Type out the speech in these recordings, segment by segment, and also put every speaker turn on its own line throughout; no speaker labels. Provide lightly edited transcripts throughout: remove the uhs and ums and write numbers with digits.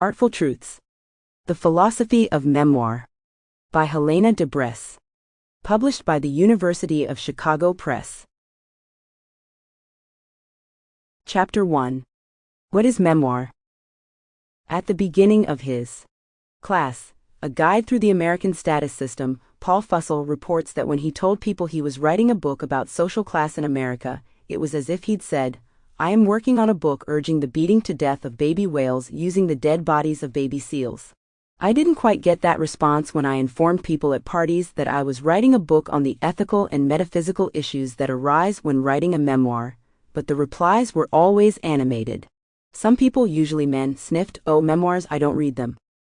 Artful Truths. The Philosophy of Memoir. By Helena de Bres. Published by the University of Chicago Press. Chapter 1. What is memoir? At the beginning of his class, A Guide Through the American Status System, Paul Fussell reports that when he told people he was writing a book about social class in America, it was as if he'd said, "I am working on a book urging the beating to death of baby whales using the dead bodies of baby seals." I didn't quite get that response when I informed people at parties that I was writing a book on the ethical and metaphysical issues that arise when writing a memoir, but the replies were always animated. Some people, usually men, sniffed, "Oh, memoirs, I don't read them."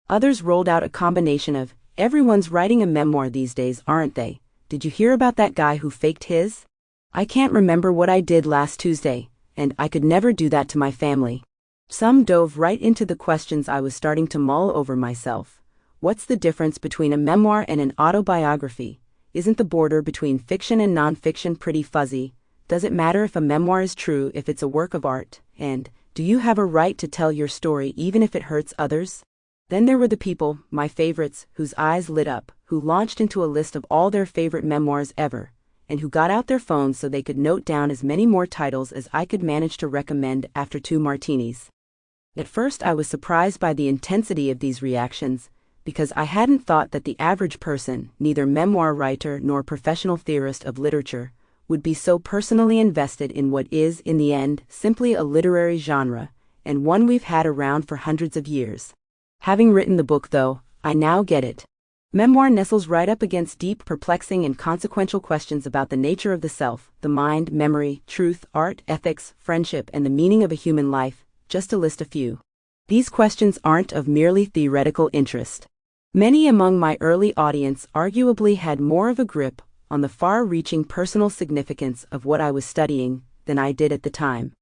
Others rolled out a combination of, "Everyone's writing a memoir these days, aren't they? Did you hear about that guy who faked his? I can't remember what I did last Tuesday, and I could never do that to my family." Some dove right into the questions I was starting to mull over myself. What's the difference between a memoir and an autobiography? Isn't the border between fiction and nonfiction pretty fuzzy? Does it matter if a memoir is true if it's a work of art? And, do you have a right to tell your story even if it hurts others? Then there were the people, my favorites, whose eyes lit up, who launched into a list of all their favorite memoirs ever, and who got out their phones so they could note down as many more titles as I could manage to recommend after 2 martinis. At first I was surprised by the intensity of these reactions, because I hadn't thought that the average person, neither memoir writer nor professional theorist of literature, would be so personally invested in what is, in the end, simply a literary genre, and one we've had around for hundreds of years. Having written the book, though, I now get it. Memoir nestles right up against deep, perplexing, and consequential questions about the nature of the self, the mind, memory, truth, art, ethics, friendship, and the meaning of a human life, just to list a few. These questions aren't of merely theoretical interest. Many among my early audience arguably had more of a grip on the far-reaching personal significance of what I was studying than I did at the time.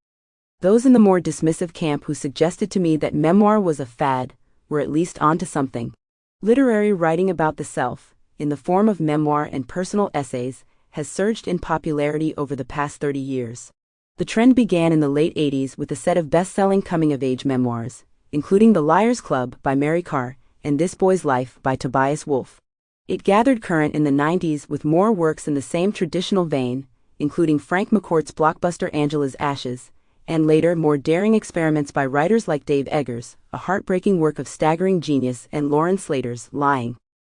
Those in the more dismissive camp who suggested to me that memoir was a fad were at least onto something. Literary writing about the self, in the form of memoir and personal essays, has surged in popularity over the past 30 years. The trend began in the late 80s with a set of best-selling coming-of-age memoirs, including The Liar's Club by Mary Karr and This Boy's Life by Tobias Wolff. It gathered current in the 90s with more works in the same traditional vein, including Frank McCourt's blockbuster Angela's Ashes, and later more daring experiments by writers like Dave Eggers, a heartbreaking work of staggering genius, and Lauren Slater's Lying.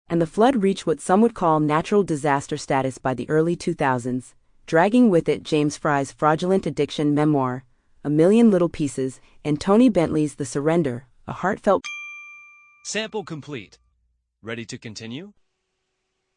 And the flood reached what some would call natural disaster status by the early 2000s, dragging with it James Frye's Fraudulent Addiction memoir, A Million Little Pieces, and Tony Bentley's The Surrender, a heartfelt.
Sample complete. Ready to continue?